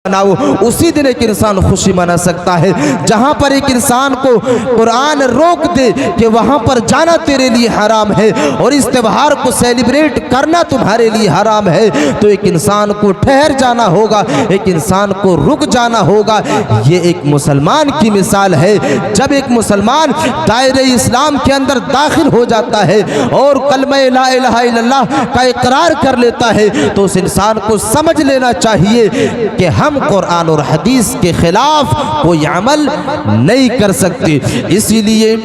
बनाओ, उसी दिन एक इंसान खुशी मना सकता है। जहाँ पर एक इंसान को कुरान रोक दे कि वहाँ पर जाना तेरे लिए हराम है और इस त्यौहार को सेलिब्रेट करना तुम्हारे लिए हराम है, तो एक इंसान को ठहर जाना होगा, एक इंसान को रुक जाना होगा। ये एक मुसलमान की मिसाल है। जब एक मुसलमान दायरे इस्लाम के अंदर दाखिल हो जाता है और कलमा ला इलाहा इल्लल्लाह का इकरार कर लेता है, तो उस इंसान को समझ लेना चाहिए कि हम कुरान और हदीस के खिलाफ कोई अमल नहीं कर सकते। इसीलिए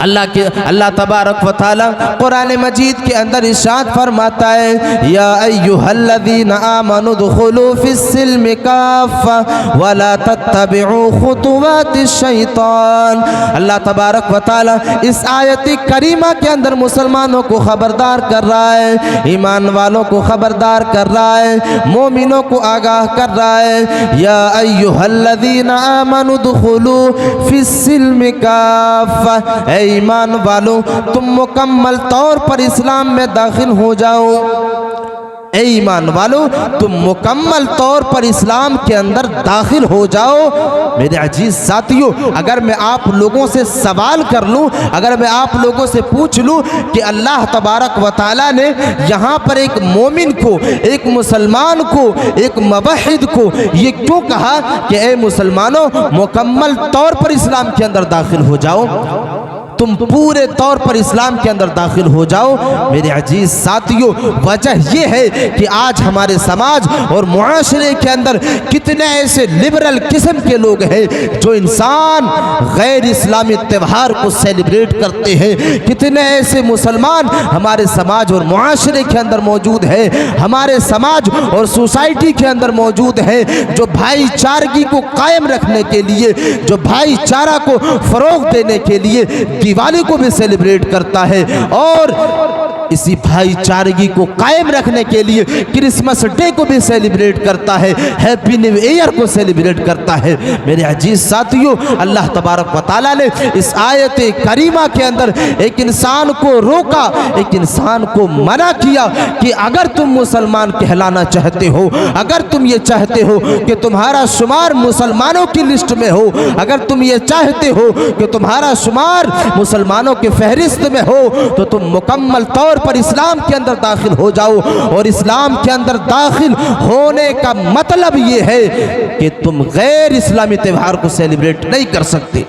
अल्लाह तबारक व तआला कुरान मजीद के अंदर इरशाद फरमाता है, या अय्युहल्लज़ीना आमनु दुखुलू फिस्सिल्मि काफ़ा वला तत्तबिउ खुतुवातिश शैतान। अल्लाह तबारक व तआला इस आयत करीमा के अंदर मुसलमानों को खबरदार कर रहा है, ईमान वालों को खबरदार कर रहा है, मोमिनों को आगाह कर रहा है। या अय्युहल्लज़ीना आमनु दुखुलू फिस्सिल्मि काफ़ा, ईमान वालों तुम मुकम्मल तौर पर इस्लाम में दाखिल हो जाओ। ईमान वालों तुम मुकम्मल तौर पर इस्लाम के अंदर दाखिल हो जाओ। मेरे अजीज साथियों, अगर मैं आप लोगों से सवाल कर लूं, अगर मैं आप लोगों से पूछ लूं कि अल्लाह तबारक व तआला ने यहाँ पर एक मोमिन को, एक मुसलमान को, एक मुवहिद को ये क्यों कहा कि ए मुसलमानों मुकम्मल तौर पर इस्लाम के अंदर दाखिल हो जाओ, तुम पूरे तौर पर इस्लाम के अंदर दाखिल हो जाओ। मेरे अजीज साथियों, वजह यह है कि आज हमारे समाज और मुआशरे के अंदर कितने ऐसे लिबरल किस्म के लोग हैं जो इंसान गैर इस्लामी त्यौहार को सेलिब्रेट करते हैं। कितने ऐसे मुसलमान हमारे समाज और मुआशरे के अंदर मौजूद है, हमारे समाज और सोसाइटी के अंदर मौजूद है, जो भाईचारगी को कायम रखने के लिए, जो भाईचारा को फरोग देने के लिए दिवाली को भी सेलिब्रेट करता है और इसी भाईचारगी को कायम रखने के लिए क्रिसमस डे को भी सेलिब्रेट करता है, हैप्पी न्यू ईयर को सेलिब्रेट करता है। मेरे अजीज साथियों, अल्लाह तबारक व तआला ने इस आयत करीमा के अंदर एक इंसान को रोका, एक इंसान को मना किया कि अगर तुम मुसलमान कहलाना चाहते हो, अगर तुम ये चाहते हो कि तुम्हारा शुमार मुसलमानों की लिस्ट में हो, अगर तुम ये चाहते हो कि तुम्हारा शुमार मुसलमानों के फहरिस्त में हो, तो तुम मुकम्मल तौर पर इस्लाम के अंदर दाखिल हो जाओ। और इस्लाम के अंदर दाखिल होने का मतलब ये है कि तुम गैर इस्लामी त्यौहार को सेलिब्रेट नहीं कर सकते।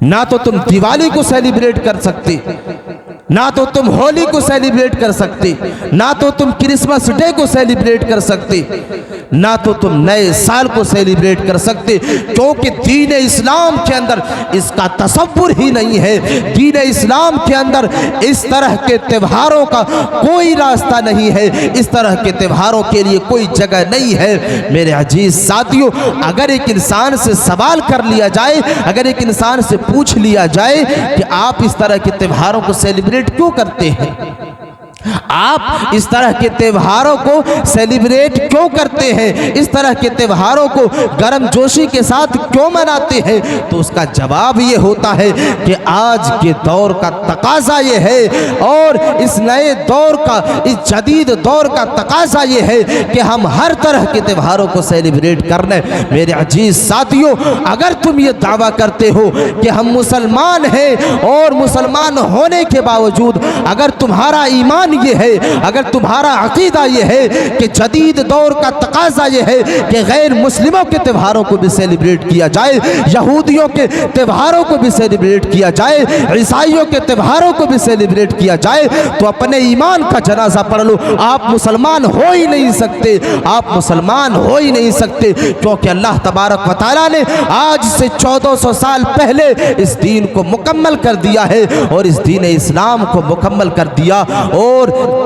ना तो तुम दिवाली को सेलिब्रेट कर सकते, ना तो तुम होली को सेलिब्रेट कर सकते, ना तो तुम क्रिसमस डे को सेलिब्रेट कर सकते, ना तो तुम नए साल को सेलिब्रेट कर सकते, क्योंकि दीन इस्लाम के अंदर इसका तसव्वुर ही नहीं है। दीन इस्लाम के अंदर इस तरह के त्योहारों का कोई रास्ता नहीं है, इस तरह के त्योहारों के लिए कोई जगह नहीं है। मेरे अजीज साथियों, अगर एक इंसान से सवाल कर लिया जाए, अगर एक इंसान से पूछ लिया जाए कि आप इस तरह के त्योहारों को सेलिब्रेट क्यों करते हैं, आप इस तरह के त्योहारों को सेलिब्रेट क्यों करते हैं, इस तरह के त्योहारों को गर्मजोशी के साथ क्यों मनाते हैं, तो उसका जवाब ये होता है कि आज के दौर का तकाजा ये है और इस नए दौर का, इस जदीद दौर का तकाजा ये है कि हम हर तरह के त्योहारों को सेलिब्रेट करने। मेरे अजीज साथियों, अगर तुम ये दावा करते हो कि हम मुसलमान हैं और मुसलमान होने के बावजूद अगर तुम्हारा ईमान ये है, अगर तुम्हारा अकीदा ये है कि जदीद दौर का तकाजा ये है कि गैर मुस्लिमों के त्योहारों को भी सेलिब्रेट किया जाए, यहूदियों के त्योहारों को भी सेलिब्रेट किया जाए, ईसाइयों के त्योहारों को भी सेलिब्रेट किया जाए, तो अपने ईमान का जनाजा पढ़ लो। आप मुसलमान हो ही नहीं सकते, आप मुसलमान हो ही नहीं सकते, क्योंकि अल्लाह तबारक व तआला ने आज से 1400 साल पहले इस दीन को मुकम्मल कर दिया है और इस दीन इस्लाम को मुकम्मल कर दिया। और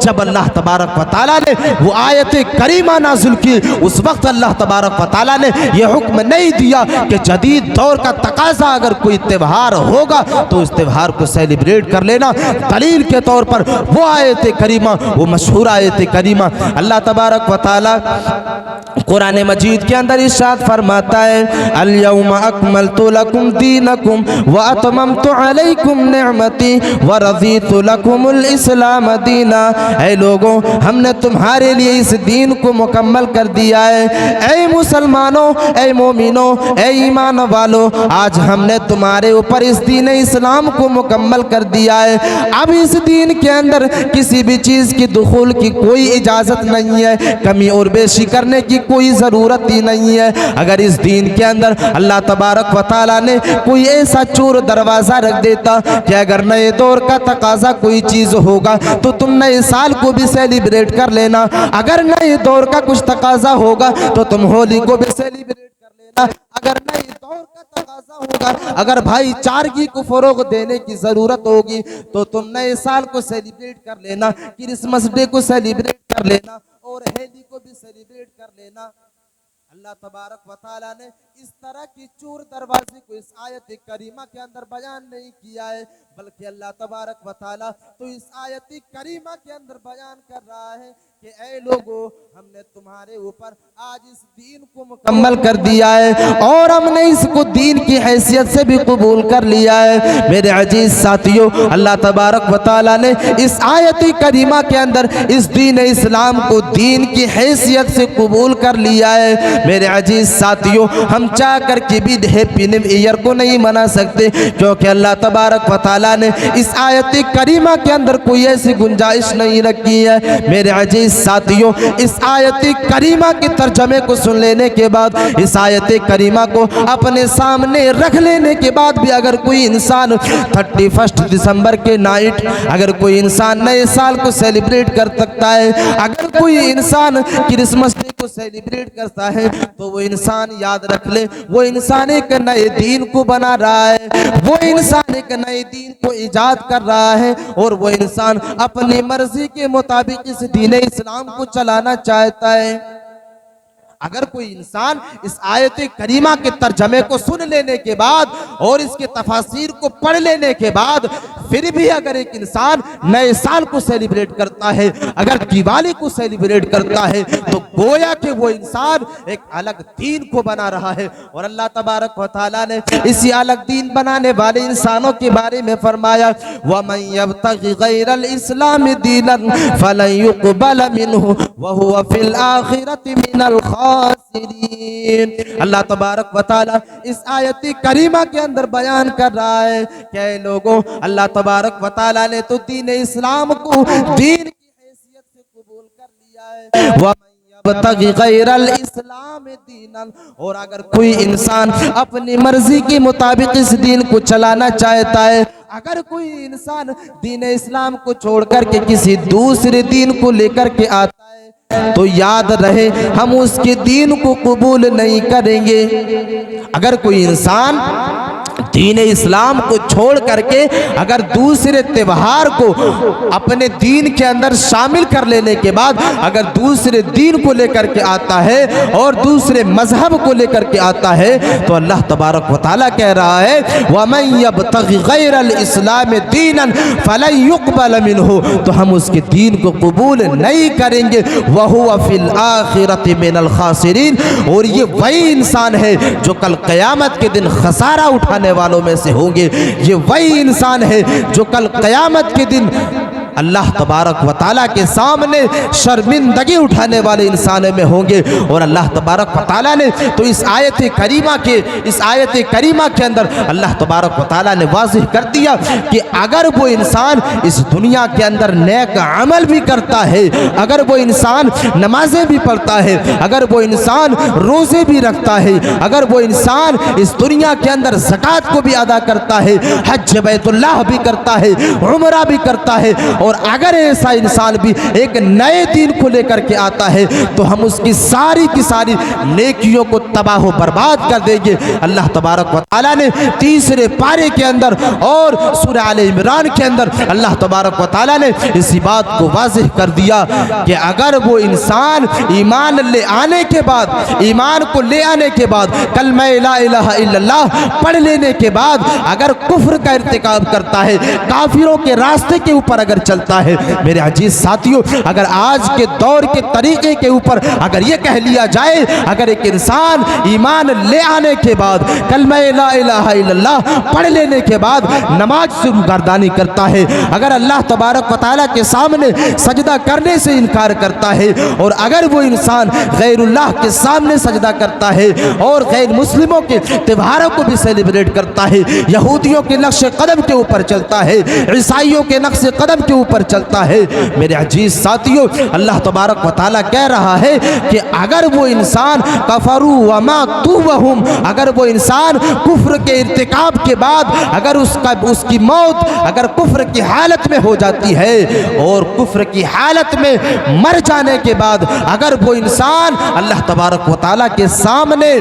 जब अल्लाह तबारक व तआला ने वो आयत करीमा नाज़िल की, उस वक्त अल्लाह तबारक व तआला ने ये हुक्म नहीं दिया कि जदीद दौर का तकाजा अगर कोई त्यौहार होगा तो उस त्यौहार को सेलिब्रेट कर लेना। दलील के तौर पर वो आयत करीमा, वो मशहूर आयत करीमा, अल्लाह तबारक व तआला कुरान मजीद के अंदर इरशाद फरमाता है, अल-यौमा अकमलतु लकुम दीनकुम व अतममतु अलैकुम निअमती व रज़ीतु लकुमुल इस्लाम दीन दीना, ऐ लोगों हमने तुम्हारे लिए इस दीन को मुकम्मल कर दिया है। ऐ मुसलमानों, ऐ मोमिनों, ऐ ईमान वालों, आज हमने तुम्हारे ऊपर इस दीन इस्लाम को मुकम्मल कर दिया है। अब इस दीन के अंदर किसी भी चीज़ की दुखूल की कोई इजाज़त नहीं है, कमी और बेशी करने की कोई ज़रूरत ही नहीं है। अगर इस दीन के अंदर अल्लाह तबारक व तआला ने कोई ऐसा चोर दरवाज़ा रख देता कि अगर नए दौर का तकाजा कोई चीज़ होगा तो तुम नए साल को भी सेलिब्रेट कर लेना, अगर नए दौर का कुछ तकाजा होगा तो तुम होली को भी सेलिब्रेट कर लेना, अगर नए दौर का तकाजा होगा, अगर भाईचारगी को फरोग देने की ज़रूरत होगी तो तुम नए साल को सेलिब्रेट कर लेना, क्रिसमस डे को सेलिब्रेट कर लेना और होली को भी सेलिब्रेट कर लेना। अल्लाह तबारक व तआला ने इस तरह की चोर दरवाजे को इस आयत करीमा के अंदर बयान नहीं किया है, बल्कि अल्लाह तबारक व तआला तो इस आयत करीमा के अंदर बयान कर रहा है कि ऐ लोगों हमने तुम्हारे ऊपर आज इस दीन को मुकम्मल कर दिया है और हमने इसको दीन की हैसियत से भी कबूल कर लिया है। मेरे अजीज साथियों, अल्लाह तबारक व तआला ने इस आयत करीमा के अंदर इस दीन इस्लाम को दीन की हैसियत से कबूल कर लिया है। मेरे अजीज साथियों, हम चाह कर के भी हैप्पी न्यू ईयर को नहीं मना सकते, क्योंकि अल्लाह तबारक व तआला ने इस आयत करीमा के अंदर कोई ऐसी गुंजाइश नहीं रखी है। मेरे अजीज साथियों, इस आयत करीमा के तर्जमे को सुन लेने के बाद, इस आयत करीमा को अपने सामने रख लेने के बाद भी अगर कोई इंसान 31 दिसंबर के नाइट अगर कोई इंसान नए साल को सेलिब्रेट कर सकता है, अगर कोई इंसान क्रिसमस डे को सेलिब्रेट करता है, तो वो इंसान याद रख ले वो इंसान एक नए दीन को बना रहा है, वो इंसान एक नए दीन को इजाद कर रहा है और वो इंसान अपनी मर्जी के मुताबिक इस दीन इस्लाम को चलाना चाहता है। अगर कोई इंसान इस आयत करीमा के तर्जमे को सुन लेने के बाद और इसके तफासिर को पढ़ लेने के बाद फिर भी अगर एक इंसान नए साल को सेलिब्रेट करता है, अगर दिवाली को सेलिब्रेट करता है, तो गोया कि वो इंसान एक अलग दीन को बना रहा है। और अल्लाह तबारक व तआला ने इसी अलग दीन बनाने वाले इंसानों के बारे में फरमाया, वमन यब्तगी गैरल इस्लाम दीनन फलन युक़बल मिन्हु व हुवा फिल आखिरति मिनल अल्लाह तबारक व तआला इस आयत करीमा के अंदर बयान कर रहा है कि लोगों अल्लाह तबारक व तआला ने तो दीन इस्लाम को दीन की हैसियत से कबूल कर लिया है। इस्लाम दीनन, और अगर कोई इंसान अपनी मर्जी के मुताबिक इस दीन को चलाना चाहता है, अगर कोई इंसान दीन इस्लाम को छोड़ करके किसी दूसरे दीन को लेकर के आता है, तो याद रहे हम उसके दीन को कबूल नहीं करेंगे। अगर कोई इंसान दीन इस्लाम को छोड़ करके अगर दूसरे त्योहार को अपने दीन के अंदर शामिल कर लेने के बाद अगर दूसरे दीन को लेकर के आता है और दूसरे मजहब को लेकर के आता है, तो अल्लाह तबारक व तआला कह रहा है वमन यब्तगी गैरल इस्लाम दीनन फलन युक़बल मिन्हु, तो हम उसके दीन को कबूल नहीं करेंगे, वहुवा फिल आखिरति मिनल खासिरीन, और ये वही इंसान है जो कल क़यामत के दिन खसारा उठाने वालों में से होंगे। ये वही इंसान है जो कल क़यामत के दिन अल्लाह तबारक व तआला के सामने शर्मिंदगी उठाने वाले इंसानों में होंगे। और अल्लाह तबारक व तआला ने तो इस आयत करीमा के अंदर अल्लाह तबारक व तआला ने वाज़िह कर दिया कि अगर वो इंसान इस दुनिया के अंदर नेक अमल भी करता है, अगर वो इंसान नमाजें भी पढ़ता है, अगर वो इंसान रोज़े भी रखता है, अगर वो इंसान इस दुनिया के अंदर ज़कात को भी अदा करता है, हज बैतुल्लाह भी करता है, उम्रा भी करता है, और अगर ऐसा इंसान भी एक नए दीन को लेकर के आता है, तो हम उसकी सारी की सारी नेकियों को तबाह बर्बाद कर देंगे। अल्लाह तबारक व तआला ने तीसरे पारे के अंदर और सूरह आले इमरान के अंदर अल्लाह तबारक व तआला ने इसी बात को वाज़िह कर दिया कि अगर वो इंसान ईमान ले आने के बाद, ईमान को ले आने के बाद, कलमा ला इलाहा इल्लल्लाह पढ़ लेने के बाद अगर कुफ्र का इर्तिकाब करता है, काफिरों के रास्ते के ऊपर अगर चलता है। मेरे अजीज साथियों, अगर आज के दौर के तरीके के ऊपर अगर ये कह लिया जाए, अगर एक इंसान ईमान ले आने के बाद, कलमा ला इलाहा इल्लल्लाह पढ़ लेने के बाद नमाज से गर्दानी करता है, अगर अल्लाह तबारक व तआला के सामने सजदा करने से इनकार करता है, और अगर वो इंसान गैरुल्लाह के सामने सजदा करता है और गैर मुस्लिमों के त्योहारों को भी सेलिब्रेट करता है, यहूदियों के नक्शे कदम के ऊपर चलता है, ईसाइयों के नक्शे कदम के ऊपर चलता है, मेरे अजीज साथियों, अल्लाह तबारक व तआला कह रहा है कि अगर वो इंसान कफरू वमा तुवहुम, अगर वो इंसान कुफ्र के इर्तिकाब के बाद अगर उसकी मौत अगर कुफ्र की हालत में हो जाती है और कुफ्र की हालत में मर जाने के बाद अगर वो इंसान अल्लाह तबारक व तआला के सामने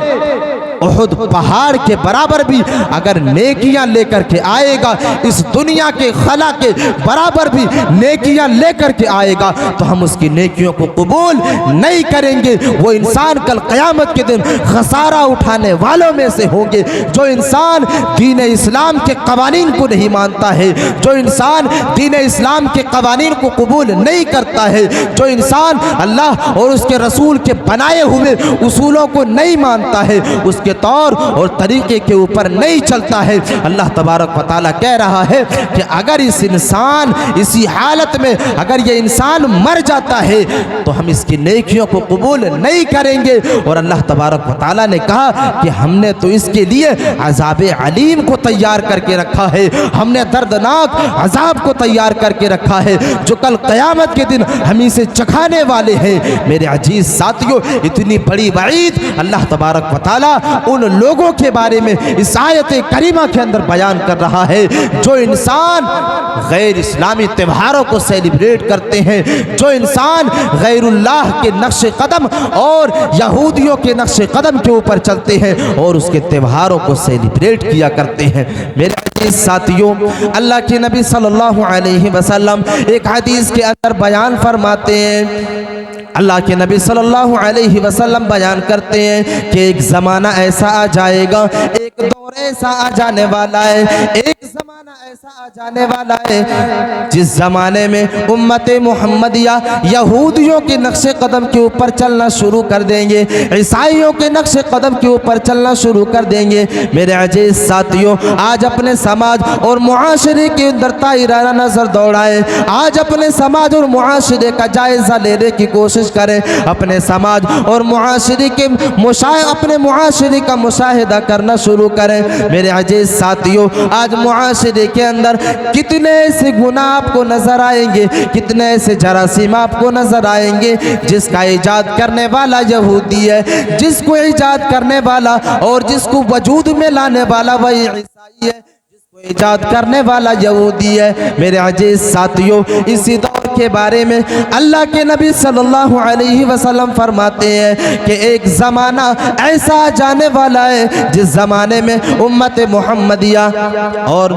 उहुद पहाड़ के बराबर भी अगर नेकियां लेकर के आएगा, इस दुनिया के खला के बराबर भी नेकियां लेकर के आएगा, तो हम उसकी नेकियों को कबूल नहीं करेंगे। वो इंसान कल क़यामत के दिन खसारा उठाने वालों में से होंगे। जो इंसान दीन इस्लाम के कवानीन को नहीं मानता है, जो इंसान दीन इस्लाम के कवानीन को कबूल नहीं करता है, जो इंसान अल्लाह और उसके रसूल के बनाए हुए उसूलों को नहीं मानता है, उसके तौर और तरीके के ऊपर नहीं चलता है, अल्लाह तबारक व तआला कह रहा है कि अगर इस इंसान इसी हालत में अगर ये इंसान मर जाता है तो हम इसकी नेकियों को कबूल नहीं करेंगे। और अल्लाह तबारक व तआला ने कहा कि हमने तो इसके लिए अज़ाब अलीम को तैयार करके रखा है, हमने दर्दनाक अज़ाब को तैयार करके रखा है जो कल क़यामत के दिन हम इसे चखाने वाले हैं। मेरे अजीज साथियों, इतनी बड़ी वईद अल्लाह तबारक व तआला उन लोगों के बारे में इस आयत करीमा के अंदर बयान कर रहा है जो इंसान गैर इस्लामी त्योहारों को सेलिब्रेट करते हैं, जो इंसान गैरुल्लाह के नक्शे कदम और यहूदियों के नक्शे कदम के ऊपर चलते हैं और उसके त्योहारों को सेलिब्रेट किया करते हैं। मेरे साथियों, अल्लाह के नबी सल्लल्लाहु अलैहि वसल्लम एक हदीस के अंदर बयान फरमाते हैं, अल्लाह के नबी सल्लल्लाहु अलैहि वसल्लम बयान करते हैं कि एक ज़माना ऐसा आ जाएगा, एक दौर ऐसा आ जाने वाला है, एक ज़माना ऐसा आ जाने वाला है जिस ज़माने में उम्मत मुहम्मदिया यहूदियों के नक्शे कदम के ऊपर चलना शुरू कर देंगे, ईसाइयों के नक्शे कदम के ऊपर चलना शुरू कर देंगे। मेरे अजीज साथियों, आज अपने समाज और मुआशरे के अंदर ताइराना नज़र दौड़ाए, आज अपने समाज और मुआशरे का जायज़ा लेने की कोशिश करें, अपने समाज और मुआशरे के अपने मुआशरे का मुशाहिदा करना शुरू करें। मेरे अजीज साथियों, आज मुआशरे के अंदर कितने ऐसे गुनाह आपको नजर आएंगे, कितने ऐसे जरासीम आपको नजर आएंगे जिसका इजाद करने वाला यहूदी है, जिसको इजाद करने वाला और जिसको वजूद में लाने वाला वही ईसाई है, जिसको इजाद करने वाला यहूदी है। मेरे अजीज साथियों, इसी दौर के बारे में अल्लाह के नबी सल्लल्लाहु अलैहि वसल्लम फरमाते हैं कि एक ज़माना ऐसा जाने वाला है जिस ज़माने में उम्मत मुहम्मदिया और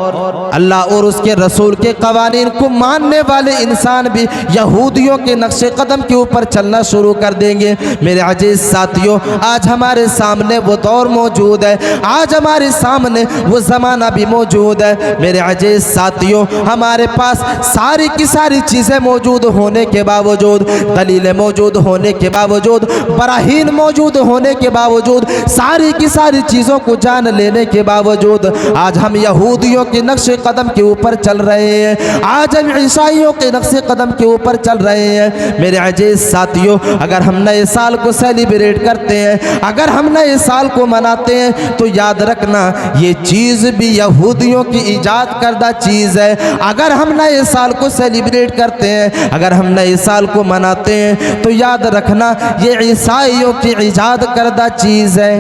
अल्लाह और उसके रसूल के कवानीन को मानने वाले इंसान भी यहूदियों के नक्शे कदम के ऊपर चलना शुरू कर देंगे। मेरे अजीज साथियों, आज हमारे सामने वो दौर मौजूद है, आज हमारे सामने वो ज़माना भी मौजूद है। मेरे अजीज साथियों, हमारे पास सारी की सारी चीज़ें मौजूद होने के बावजूद, दलीलें मौजूद होने के बावजूद, बराहीन मौजूद होने के बावजूद, सारी की सारी चीज़ों को जान लेने के बावजूद आज हम यहूदियों के नक्शे कदम के ऊपर चल रहे हैं, आज हम ईसाइयों के नक्शे कदम के ऊपर चल रहे हैं। मेरे अजीज साथियों, अगर हम नए साल को सेलिब्रेट करते हैं, अगर हम नए साल को मनाते हैं, तो याद रखना ये चीज़ भी यहूदियों की ईजाद करदा चीज़ है। अगर हम नए साल को सेलिब्रेट करते हैं, अगर हम नए साल को मनाते हैं, तो याद रखना ये ईसाइयों की इजाद करदा चीज़ है।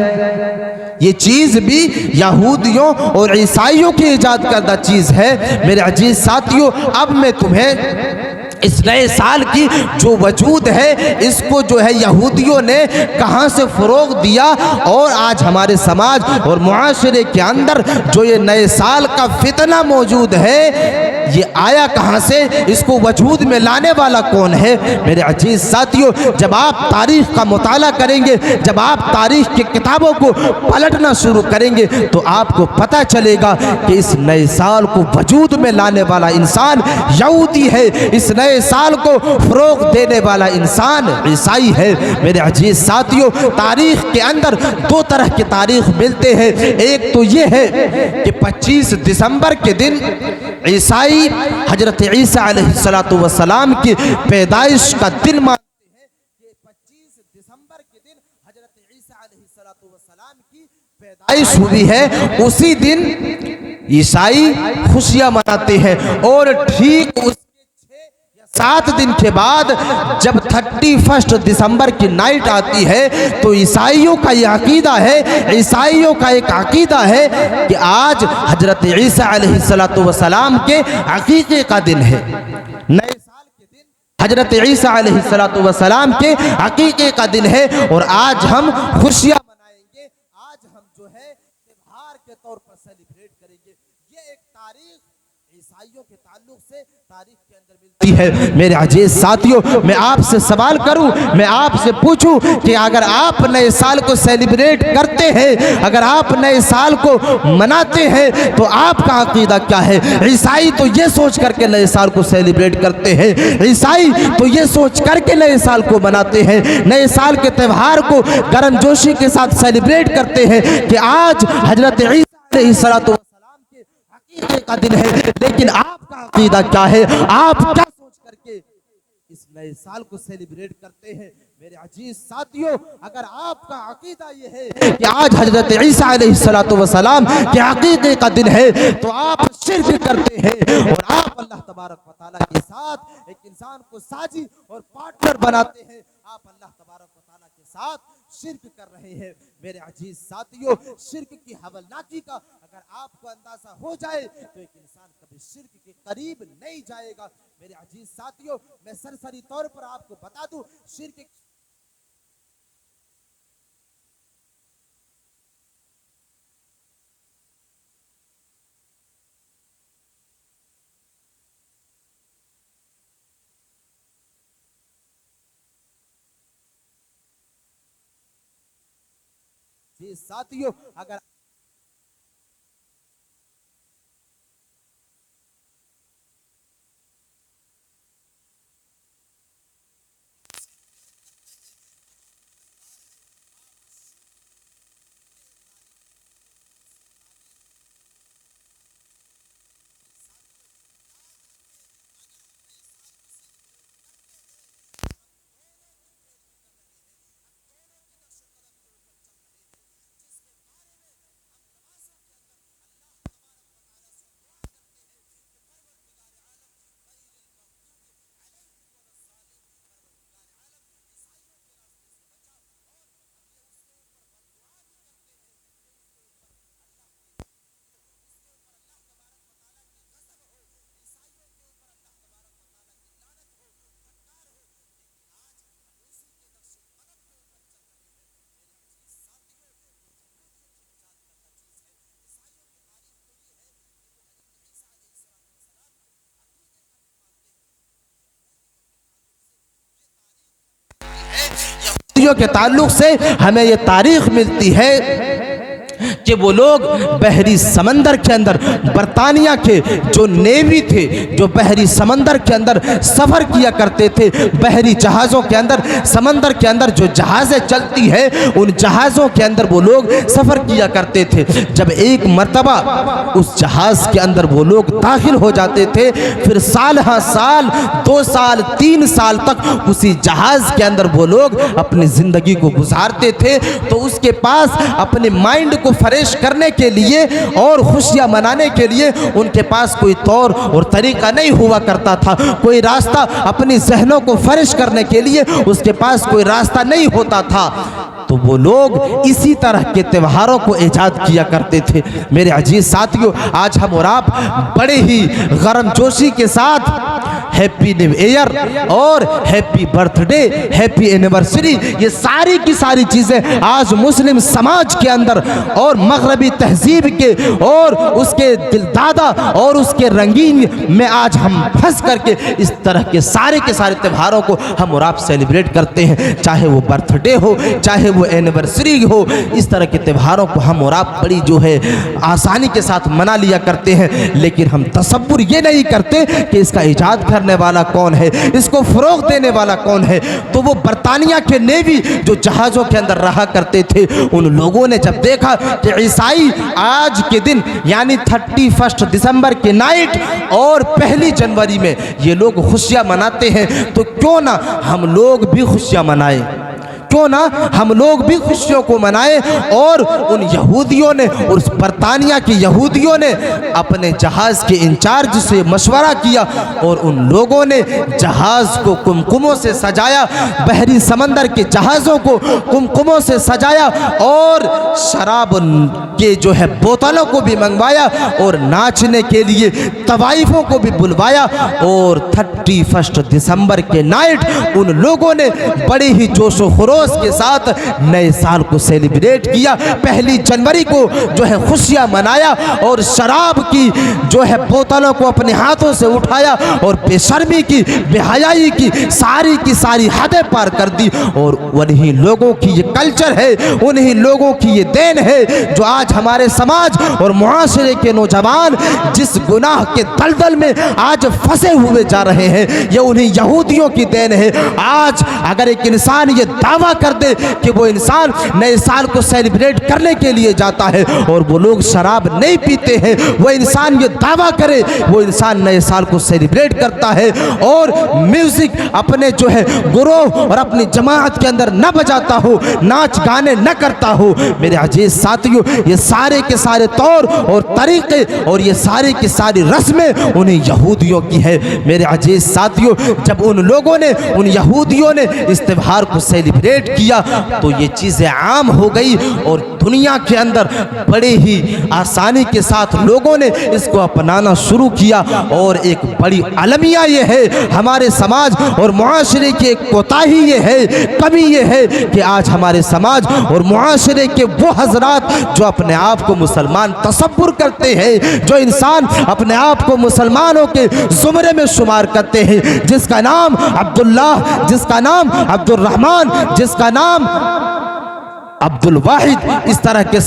ये चीज़ भी यहूदियों और ईसाइयों की इजाद करदा चीज़ है। मेरे अजीज साथियों, अब मैं तुम्हें इस नए साल की जो वजूद है, इसको जो है यहूदियों ने कहाँ से फ़रोग़ दिया, और आज हमारे समाज और मुआशरे के अंदर जो ये नए साल का फितना मौजूद है, ये आया कहाँ से, इसको वजूद में लाने वाला कौन है। मेरे अजीज साथियों, जब आप तारीख़ का मुताला करेंगे, जब आप तारीख़ की किताबों को पलटना शुरू करेंगे, तो आपको पता चलेगा कि इस नए साल को वजूद में लाने वाला इंसान यहूदी है, इस नए साल को फ़रोग़ देने वाला इंसान ईसाई है। मेरे अजीज साथियों, तारीख़ के अंदर दो तरह की तारीख़ मिलते हैं। एक तो ये है कि 25 दिसंबर के दिन ईसाई हजरत ईसा अलैहिस्सलातु वस्सलाम की पैदाइश का दिन मानते हैं कि 25 दिसंबर के दिन हजरत ईसा अलैहिस्सलातु वस्सलाम की पैदाइश हुई है। उसी दिन ईसाई खुशियां मनाते हैं, और ठीक उसके 7 दिन के बाद जब 31 दिसंबर की नाइट आती है, तो ईसाइयों का ये अकीदा है, ईसाइयों का एक अकीदा है कि आज हजरत ईसा अलैहिस्सलातु वस्सलाम के अकीक़े का दिन है। नए साल के दिन हजरत ईसा अलैहिस्सलातु वस्सलाम के अकीक़े का दिन है, और आज हम खुशियाँ मनाएंगे, आज हम जो है त्योहार के तौर पर सेलिब्रेट करेंगे। ये एक तारीख ईसाइयों के ताल्लुक से तारीख के अंदर मिलती है। मेरे अजीज साथियों, मैं आपसे सवाल करूं, मैं आपसे पूछूं कि अगर आप नए साल को सेलिब्रेट करते हैं, अगर आप नए साल को मनाते हैं, तो आपका अकीदा क्या है। ईसाई तो ये सोच करके नए साल को सेलिब्रेट करते हैं, ईसाई तो ये सोच करके नए साल को मनाते हैं, नए साल के त्यौहार को गर्मजोशी के साथ सेलिब्रेट करते हैं कि आज हजरत ईसा अलैहिस्सलातु वस्सलाम के अकीक़े का दिन है। लेकिन आपका अकीदा क्या है, आप क्या सोच करके इस नए साल को सेलिब्रेट करते हैं। मेरे अजीज साथियों, अगर आपका अकीदा ये है कि आज हजरत ईसा अलैहिस्सलातु वस्सलाम के अकीक़े का दिन है, तो आप शिर्क करते हैं, और आप अल्लाह तबारक व तआला के साथ एक इंसान को साजी और पार्टनर बनाते हैं। आप अल्लाह तबारक व तआला के साथ शिर्क कर रहे हैं। मेरे अजीज साथियों, शिर्क की हवलनाकी का अगर आपको अंदाजा हो जाए, तो एक इंसान कभी शिर्क के करीब नहीं जाएगा। मेरे अजीज साथियों, मैं सरसरी तौर पर आपको बता दूं, शिर्क साथियों, अगर के ताल्लुक से हमें ये तारीख मिलती है कि वो लोग बहरी समंदर के अंदर, बरतानिया के जो नेवी थे, जो बहरी समंदर के अंदर सफ़र किया करते थे, बहरी जहाज़ों के अंदर, समंदर के अंदर जो जहाज़ें चलती है, उन जहाज़ों के अंदर वो लोग सफ़र किया करते थे। जब एक मर्तबा उस जहाज़ के अंदर वो लोग दाखिल हो जाते थे, फिर साल हाँ साल, 2 साल 3 साल तक उसी जहाज़ के अंदर वो लोग अपनी ज़िंदगी को गुजारते थे। तो उसके पास अपने माइंड को फ्रेश करने के लिए और खुशियां मनाने के लिए उनके पास कोई तौर और तरीका नहीं हुआ करता था, कोई रास्ता अपनी जहनों को फ्रेश करने के लिए उसके पास कोई रास्ता नहीं होता था। तो वो लोग इसी तरह के त्योहारों को ईजाद किया करते थे। मेरे अजीज साथियों, आज हम और आप बड़े ही गर्मजोशी के साथ हैप्पी न्यू ईयर और हैप्पी बर्थडे, हैप्पी एनिवर्सरी, ये सारी की सारी चीज़ें आज मुस्लिम समाज के अंदर और मगरबी तहजीब के और उसके दिलदादा और उसके रंगीन में आज हम फंस करके इस तरह के सारे त्योहारों को हम और आप सेलिब्रेट करते हैं। चाहे वो बर्थडे हो, चाहे वो एनिवर्सरी हो, इस तरह के त्योहारों को हम और आप बड़ी जो है आसानी के साथ मना लिया करते हैं। लेकिन हम तसव्वुर ये नहीं करते कि इसका ईजाद करने वाला कौन है, इसको फ़रोग़ देने वाला कौन है। तो वो बरतानिया के नेवी जो जहाज़ों के अंदर रहा करते थे, उन लोगों ने जब देखा कि ईसाई आज के दिन यानी 31 दिसंबर के नाइट और 1 जनवरी में ये लोग खुशियाँ मनाते हैं, तो क्यों ना हम लोग भी खुशियाँ मनाएं, क्यों ना हम लोग भी खुशियों को मनाएं। और उन यहूदियों ने, उस बरतानिया के यहूदियों ने अपने जहाज़ के इंचार्ज से मशवरा किया और उन लोगों ने जहाज़ को कुमकुमों से सजाया, बहरी समंदर के जहाज़ों को कुमकुमों से सजाया और शराब के जो है बोतलों को भी मंगवाया और नाचने के लिए तवाइफों को भी बुलवाया। और 31 दिसंबर के नाइट उन लोगों ने बड़े ही जोश व खरोश के साथ नए साल को सेलिब्रेट किया। 1 जनवरी को जो है खुशियां मनाया और शराब की जो है बोतलों को अपने हाथों से उठाया और बेशर्मी की, बेहयाई की सारी हदें पार कर दी। और उन्हीं लोगों की ये कल्चर है, उन्हीं लोगों की ये देन है जो आज हमारे समाज और मुआशरे के नौजवान जिस गुनाह के दलदल में आज फंसे हुए जा रहे हैं, ये उन्हीं यहूदियों की देन है। आज अगर एक इंसान ये दावा कर दे कि वो इंसान नए साल को सेलिब्रेट करने के लिए जाता है और वो लोग शराब नहीं पीते हैं, वो इंसान ये दावा करे वो इंसान नए साल को सेलिब्रेट करता है और म्यूजिक अपने जो है गुरोह और अपनी जमात के अंदर न बजाता हो, नाच गाने न करता हो, मेरे अजीज साथियों, ये सारे के सारे तौर और तरीके और ये सारी की सारी रस्में उन्हीं यहूदियों की है। मेरे अजीज साथियों, जब उन लोगों ने, उन यहूदियों ने इस त्योहार को सेलिब्रेट किया तो ये चीज़ें आम हो गई और दुनिया के अंदर बड़े ही आसानी के साथ लोगों ने इसको अपनाना शुरू किया। और एक बड़ी अलमिया ये है हमारे समाज और मुआशरे की एक कोताही ये है, कमी ये है कि आज हमारे समाज और मुआशरे के वो हजरात जो अपने आप को मुसलमान तसव्वुर करते हैं, जो इंसान अपने आप को मुसलमानों के ज़ुमरे में शुमार करते हैं, जिसका नाम अब्दुल्लाह, जिसका नाम अब्दुल रहमान, जिसका नाम अब्दुल वाहिद, इस तरह के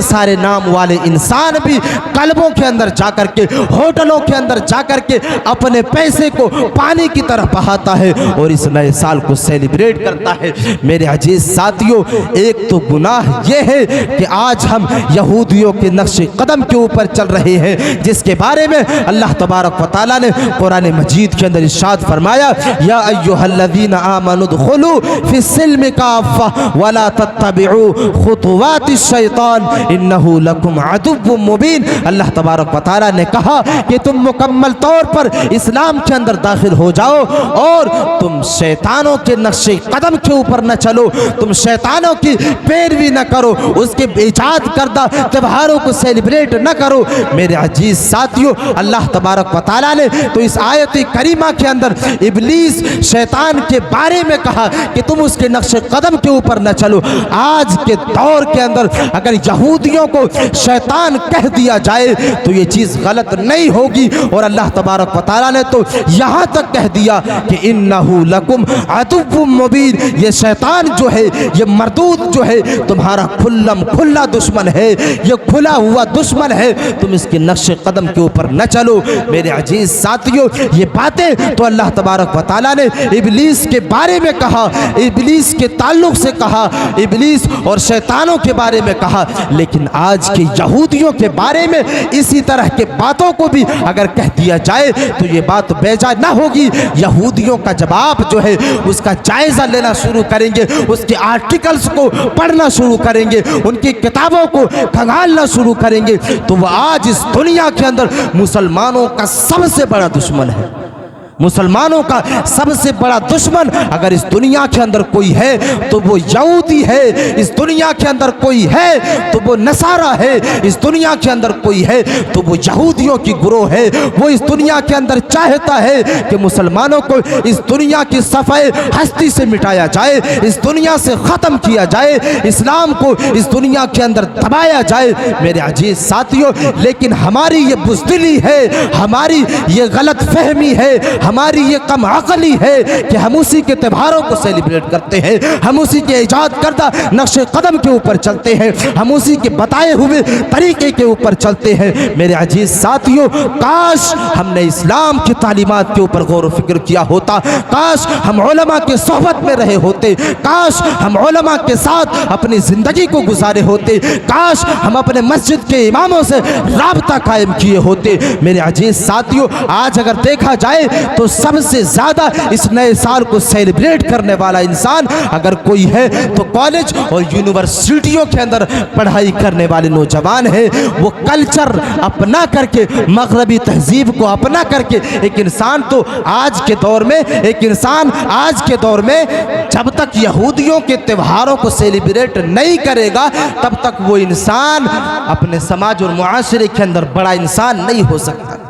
सारे नाम वाले इंसान भी कल्बों के अंदर जाकर के, होटलों के अंदर जाकर के अपने पैसे को पानी की तरह बहाता है और इस नए साल को सेलिब्रेट करता है। मेरे अजीज साथियों, एक तो गुनाह ये है कि आज हम यहूदियों के नक्शे कदम के ऊपर चल रहे हैं, जिसके बारे में अल्लाह तबारक व तआला ने कुरान मजीद के अंदर इरशाद फरमाया, या अय्युहल्लज़ीना आमनु दुखुलू फिस्सिल्मि काफ़्फ़ा वला तत्तबिउ खुतुवाति शैतान इन्नहु लकुम अदुव्वुम मुबीन। अल्लाह तबारक व तआला ने कहा कि तुम मुकम्मल तौर पर इस्लाम के अंदर दाखिल हो जाओ और तुम शैतानों के नक्शे कदम के ऊपर न चलो, तुम शैतानों की पैरवी न करो, उसके इजाद करदा त्योहारों को सेलिब्रेट न करो। मेरे अजीज साथियों, अल्लाह तबारक व तआला ने तो इस आयत करीमा के अंदर इब्लीस शैतान के बारे में कहा कि तुम उसके नक्शे कदम के ऊपर न चलो। आज के दौर के अंदर अगर यहूदियों को शैतान कह दिया जाए तो ये चीज़ गलत नहीं होगी। और अल्लाह तबारक व तआला ने तो यहाँ तक कह दिया कि इन्नहु लकुम अदुव्वुम मुबीन, ये शैतान जो है, ये मरदूद जो है, तुम्हारा खुला दुश्मन है, ये खुला हुआ दुश्मन है, तुम इसके नक्शे कदम के ऊपर न चलो। मेरे अजीज साथियों, ये बातें तो अल्लाह तबारक व तआला ने इब्लीस के बारे में कहा, इब्लीस के ताल्लुक से कहा, इब्लीस और शैतानों के बारे में कहा, लेकिन आज के यहूदियों के बारे में इसी तरह के बातों को भी अगर कह दिया जाए तो ये बात बेजा ना होगी। यहूदियों का जवाब जो है उसका जायज़ा लेना शुरू करेंगे, उसके आर्टिकल्स को पढ़ना शुरू करेंगे, उनकी किताबों को खंगालना शुरू करेंगे, तो वह आज इस दुनिया के अंदर मुसलमानों का सबसे बड़ा दुश्मन है। मुसलमानों का सबसे बड़ा दुश्मन अगर इस दुनिया के अंदर कोई है तो वो यहूदी है, इस दुनिया के अंदर कोई है तो वो नसारा है, इस दुनिया के अंदर कोई है तो वो यहूदियों की गिरोह है। वो इस दुनिया के अंदर चाहता है कि मुसलमानों को इस दुनिया की सफ़ाई हस्ती से मिटाया जाए, इस दुनिया से ख़त्म किया जाए, इस्लाम को इस दुनिया के अंदर दबाया जाए। मेरे अजीज साथियों, लेकिन हमारी ये बुज़दिली है, हमारी ये गलत फहमी है, हमारी ये कम अक़ली है कि हम उसी के त्योहारों को सेलिब्रेट करते हैं, हम उसी के ईजाद करदा नक्शे कदम के ऊपर चलते हैं, हम उसी के बताए हुए तरीके के ऊपर चलते हैं। मेरे अजीज साथियों, काश हमने इस्लाम की तालीमात के ऊपर गौर व फिक्र किया होता, काश हम उलमा के सोहबत में रहे होते, काश हम उलमा के साथ अपनी ज़िंदगी को गुजारे होते, काश हम अपने मस्जिद के इमामों से राबता कायम किए होते। मेरे अजीज साथियों, आज अगर देखा जाए तो सबसे ज़्यादा इस नए साल को सेलिब्रेट करने वाला इंसान अगर कोई है तो कॉलेज और यूनिवर्सिटियों के अंदर पढ़ाई करने वाले नौजवान हैं। वो कल्चर अपना करके, मगरबी तहजीब को अपना करके एक इंसान तो आज के दौर में, एक इंसान आज के दौर में जब तक यहूदियों के त्योहारों को सेलिब्रेट नहीं करेगा तब तक वो इंसान अपने समाज और मुआशरे के अंदर बड़ा इंसान नहीं हो सकता।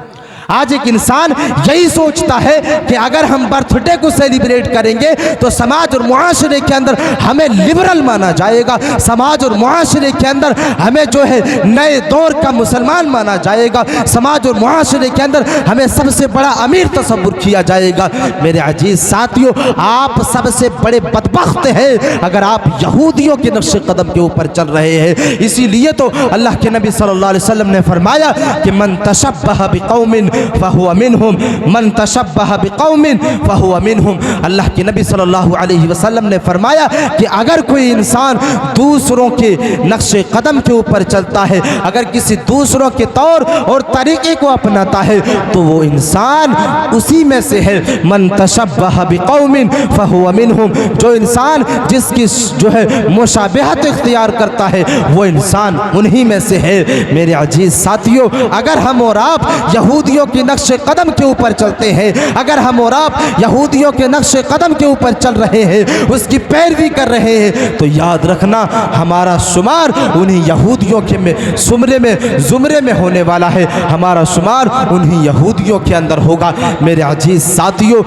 आज एक इंसान यही सोचता है कि अगर हम बर्थडे को सेलिब्रेट करेंगे तो समाज और मुआशरे के अंदर हमें लिबरल माना जाएगा, समाज और मुआशरे के अंदर हमें जो है नए दौर का मुसलमान माना जाएगा, समाज और मुआशरे के अंदर हमें सबसे बड़ा अमीर तसव्वुर किया जाएगा। मेरे अजीज साथियों, आप सबसे बड़े बदबख्त हैं अगर आप यहूदियों के नक्श कदम के ऊपर चल रहे हैं। इसीलिए तो अल्लाह के नबी सल्लल्लाहु अलैहि वसल्लम ने फरमाया कि मन तशब्बह बिकौमिन फहुवा मिनहुम, मन तशब्बह बिकौमिन फहुवा मिनहुम। अल्लाह के नबी सल्लल्लाहु अलैहि वसल्लम ने फरमाया कि अगर कोई इंसान दूसरों के नक्शे कदम के ऊपर चलता है, अगर किसी दूसरों के तौर और तरीके को अपनाता है तो वो इंसान उसी में से है। मन तशब्बह बिकौमिन फहुवा मिनहुम, जो इंसान जिसकी जो है मुशाबहत इख्तियार करता है वो इंसान उन्हीं में से है। मेरे अजीज साथियों, अगर हम और आप यहूदियों के नक्शे कदम के ऊपर चलते हैं, अगर हम और आप यहूदियों के नक्शे कदम के ऊपर चल रहे हैं, उसकी पैरवी कर रहे हैं, तो याद रखना हमारा शुमार उन्हीं यहूदियों के ज़ुमरे में होने वाला है, हमारा शुमार उन्हीं यहूदियों के अंदर होगा। मेरे अजीज साथियों,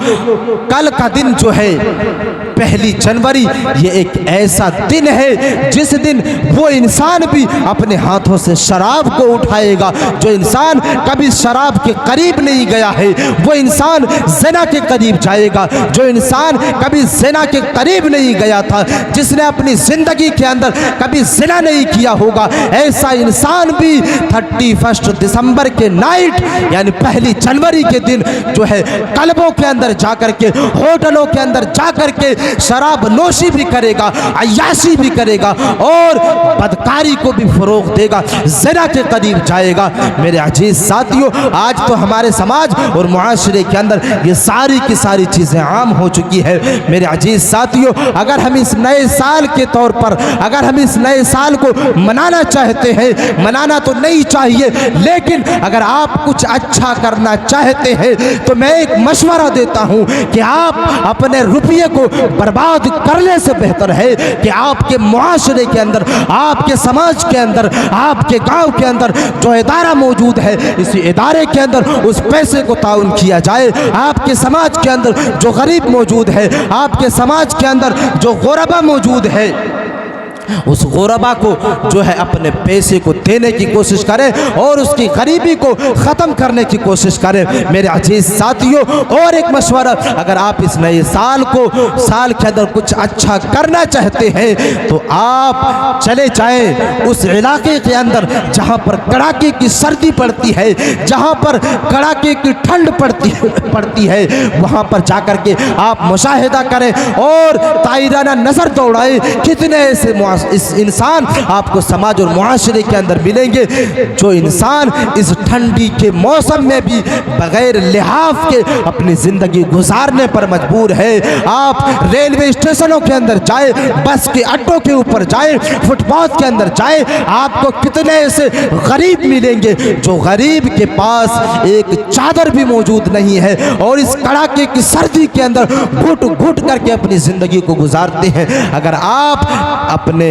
कल का दिन जो है 1 जनवरी, ये एक ऐसा दिन है जिस दिन वो इंसान भी अपने हाथों से शराब को उठाएगा। जो इंसान कभी शराब के करीब नहीं गया है वो इंसान ज़िना के करीब जाएगा। जो इंसान कभी ज़िना के करीब नहीं गया था, जिसने अपनी ज़िंदगी के अंदर कभी ज़िना नहीं किया होगा, ऐसा इंसान भी 31 दिसंबर के नाइट यानी 1 जनवरी के दिन जो है क्लबों के अंदर जाकर के, होटलों के अंदर जाकर के शराब नोशी भी करेगा, अय्याशी भी करेगा और बदकारी को भी फरोग देगा, ज़िना के करीब जाएगा। मेरे अजीज साथियों, आज तो हमारे समाज और मुआशरे के अंदर ये सारी की सारी चीज़ें आम हो चुकी है। मेरे अजीज साथियों, अगर हम इस नए साल के तौर पर, अगर हम इस नए साल को मनाना चाहते हैं, मनाना तो नहीं चाहिए, लेकिन अगर आप कुछ अच्छा करना चाहते हैं तो मैं एक मशवरा देता हूं कि आप अपने रुपये को बर्बाद करने से बेहतर है कि आपके मुआशरे के अंदर, आपके समाज के अंदर, आपके गांव के अंदर जो इदारा मौजूद है, इसी इदारे के अंदर उस पैसे को ताउन किया जाए। आपके समाज के अंदर जो गरीब मौजूद है, आपके समाज के अंदर जो गुरबा मौजूद है, उस गुरबा को जो है अपने पैसे को देने की कोशिश करें और उसकी गरीबी को ख़त्म करने की कोशिश करें। मेरे अजीज साथियों, और एक मशवरा, अगर आप इस नए साल के अंदर कुछ अच्छा करना चाहते हैं तो आप चले जाएं उस इलाके के अंदर जहां पर कड़ाके की सर्दी पड़ती है, जहां पर कड़ाके की ठंड पड़ती है, वहां पर जाकर के आप मुशाहिदा करें और ताइराना नज़र दौड़ाएं कितने ऐसे इस इंसान आपको समाज और मुआशरे के अंदर मिलेंगे जो इंसान इस ठंडी के मौसम में भी बगैर लिहाफ के अपनी ज़िंदगी गुजारने पर मजबूर है। आप रेलवे स्टेशनों के अंदर जाए, बस के अड्डों के ऊपर जाए, फुटपाथ के अंदर जाए, आपको कितने ऐसे गरीब मिलेंगे जो गरीब के पास एक चादर भी मौजूद नहीं है और इस कड़ाके की सर्दी के अंदर घुट घुट करके अपनी ज़िंदगी को गुजारते हैं। अगर आप अपने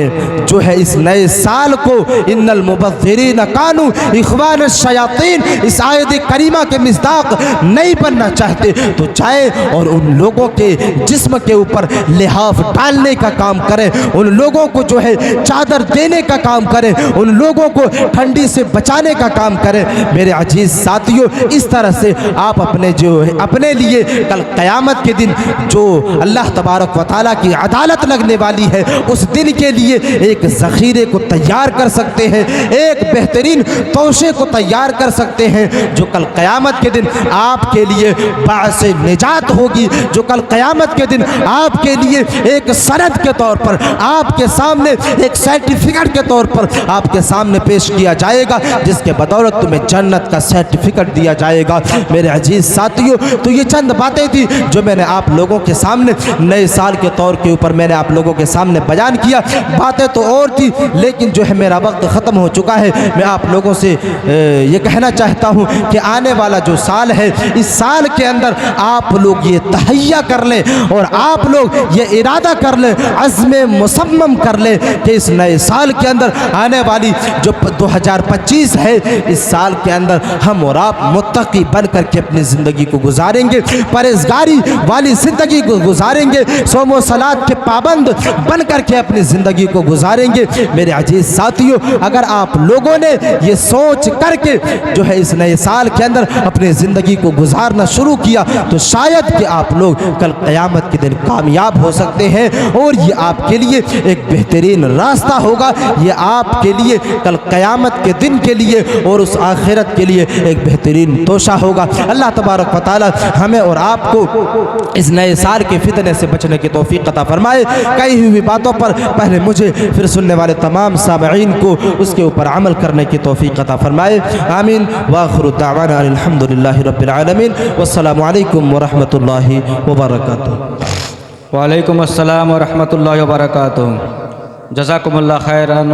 जो है इस नए साल को इन्नल मुबज़्ज़िरीन कानू इख़वान शयातीन इस आयत करीमा के मिस्दाक नहीं बनना चाहते तो जाए और उन लोगों के जिस्म के ऊपर लिहाफ डालने का काम करें, उन लोगों को जो है चादर देने का काम करें, उन लोगों को ठंडी से बचाने का काम करें। मेरे अजीज साथियों, इस तरह से आप अपने जो है अपने लिए कल क़यामत के दिन जो अल्लाह तबारक व तआला की अदालत लगने वाली है उस दिन के लिए एक ज़ख़ीरे को तैयार कर सकते हैं, एक बेहतरीन तोशे को तैयार कर सकते हैं जो कल क़यामत के दिन आपके लिए बाअस निजात होगी, जो कल क़यामत के दिन आपके लिए एक सनद के तौर पर आपके सामने एक सर्टिफिकेट के तौर पर आपके सामने पेश किया जाएगा जिसके बदौलत तुम्हें जन्नत का सर्टिफिकेट दिया जाएगा। मेरे अजीज साथियों, तो ये चंद बातें थी जो मैंने आप लोगों के सामने नए साल के तौर के ऊपर मैंने आप लोगों के सामने बयान किया। बातें तो और थी लेकिन जो है मेरा वक्त ख़त्म हो चुका है। मैं आप लोगों से ये कहना चाहता हूँ कि आने वाला जो साल है इस साल के अंदर आप लोग ये तहैया कर लें और आप लोग ये इरादा कर लें, अज़्म मुसम्मम कर लें कि इस नए साल के अंदर आने वाली जो 2025 है इस साल के अंदर हम और आप मुत्तकी बन करके अपनी ज़िंदगी को गुजारेंगे, परहेज़गारी वाली ज़िंदगी को गुजारेंगे, सोम व सलात के पाबंद बन करके अपनी ज़िंदगी को गुजारेंगे। मेरे अजीज़ साथियों, अगर आप लोगों ने ये सोच करके जो है इस नए साल के अंदर अपनी ज़िंदगी को गुजारना शुरू किया तो शायद कि आप लोग कल क़यामत के दिन कामयाब हो सकते हैं और ये आपके लिए एक बेहतरीन रास्ता होगा, ये आपके लिए कल क़यामत के दिन के लिए और उस आखिरत के लिए एक बेहतरीन तोशा होगा। अल्लाह तबारक व तआला हमें और आपको इस नए साल के फितने से बचने की तौफीक अता फरमाए। कही हुई बातों पर पहले मुझे फिर सुनने वाले तमाम सामईन को उसके ऊपर अमल करने की तौफीक अता फरमाए। आमीन। व आखिरु दावाना अल्हम्दुलिल्लाहि रब्बिल आलमीन। वस्सलामु अलैकुम व रहमतुल्लाहि व बरकातुहू। वालेकुम अस्सलाम व रहमतुल्लाहि व बरकातुहू। जज़ाकुमुल्लाह खैरन।